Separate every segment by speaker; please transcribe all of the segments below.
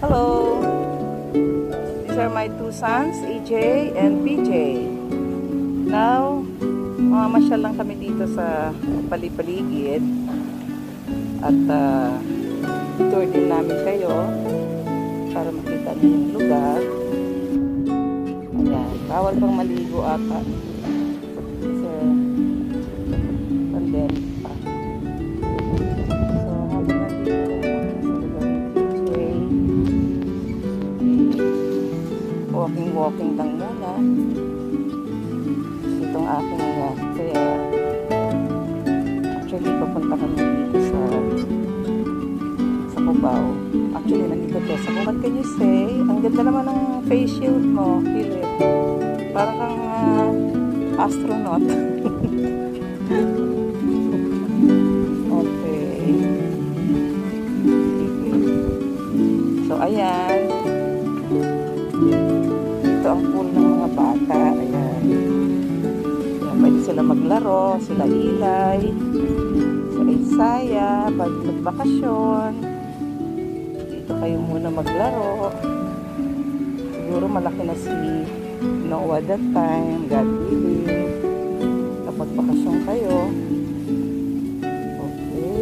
Speaker 1: Hello! These are my two sons, AJ and PJ. Now, mamamasyal lang kami dito sa palipaligid at tour din namin kayo para makita niyo yung lugar. Ayan, bawal pang maligo ata kasi pandemic pa. So, habang nandito walking lang muna itong aking kaya actually papunta kami dito sa Cubao. Actually nandito to sa What can you say? Ang ganda naman ng face shield mo, Philip, parang kang astronaut. Okay, so ayan, ito ang pool ng mga bata. Ayan. Ayan, pwede sila maglaro, sila Ilay, sila Isaya, pag magbakasyon. Dito kayo muna maglaro. Siguro malaki na si Noah that time, God willing. Kapag bakasyon kayo. Okay.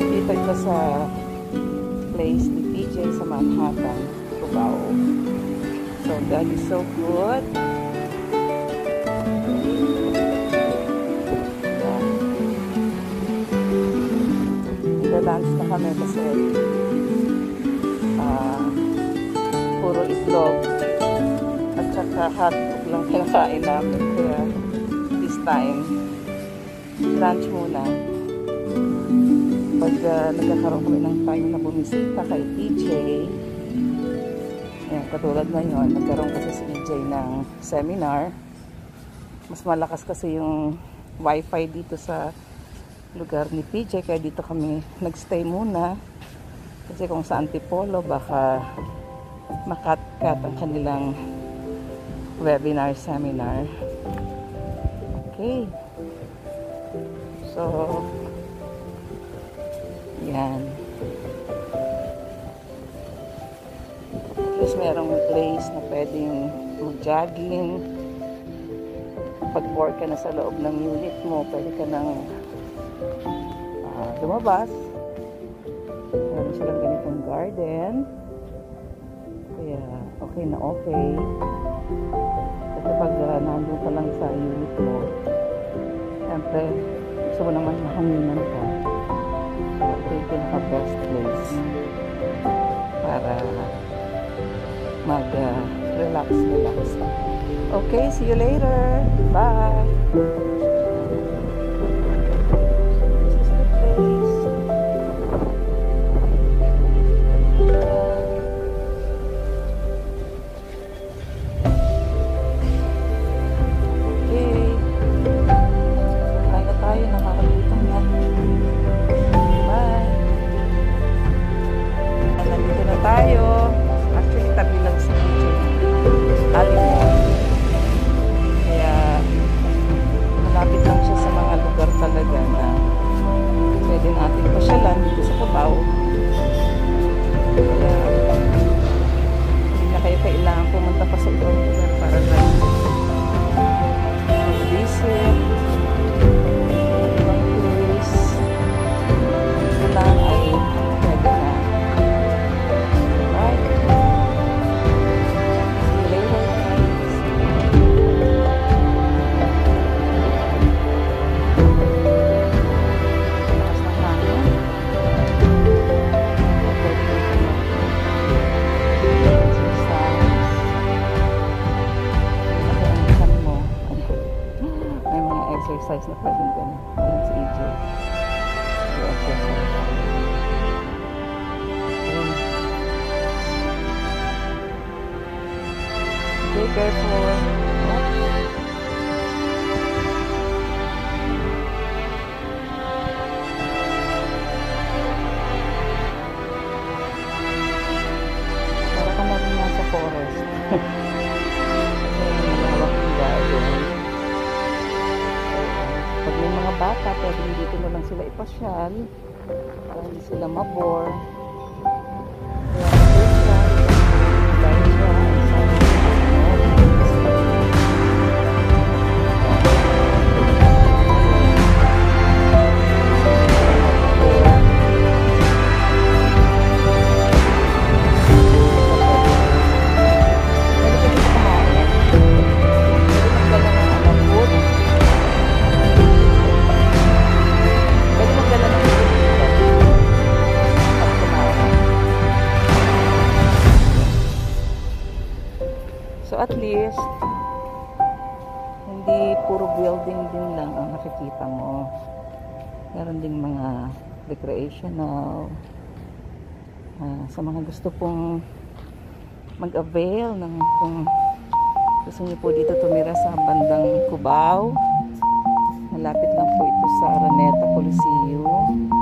Speaker 1: Dito ito sa place ni PJ sa Manhattan, Cubao. So God is so good. Nagla-lunch na kami kasi puro itlog at saka hotdog lang kinakain namin, kaya this time lunch muna. Pag nagkakaroon kami ng time na bumisita kay PJ, ayan, katulad ngayon, nagkaroon kasi si PJ ng seminar. Mas malakas kasi yung wifi dito sa lugar ni PJ, kaya dito kami nagstay muna. Kasi kung sa Antipolo, baka makat-cut ang kanilang webinar seminar. Okay. So, yan. Tapos merong place na pwedeng mag-jogging. Pag bored ka na sa loob ng unit mo, pwede ka nang lumabas. Meron silang ganitong garden. Kaya okay na okay. Kasi pag nandun ka lang sa unit mo, siyempre gusto mo naman mahanginan ka. Ito yung pinaka-best place para mag-relax. Okay, see you later. Bye! This is the place. Okay. Kain na tayo, nakakalutom na. Nandito na tayo. Actually, tabi lang sa Alimon. Kaya, malapit lang siya sa mga lugar talaga na pwede natin pasyalan dito sa Cubao. Kaya, hindi na kayo kailangan pumunta pa sa ibang lugar para lang mag-visit. Ibang place. Ito lang ay pwede na. Exercise na pwedeng gano'n. Ayan si EJ. Exercise. Okay, careful. Para ka na rin nasa forest. Kasi malawak yung garden. Pag may mga bata, pwedeng dito na lang sila ipasok. mamasyal para hindi sila mabore. Kaya nandun siya, dahil siya ay so at least, hindi puro building din lang ang nakikita mo. Meron ding mga recreational. Sa mga gusto pong mag-avail ng kung gusto niyo po dito tumira sa bandang Cubao. Malapit lang po ito sa Araneta Coliseum.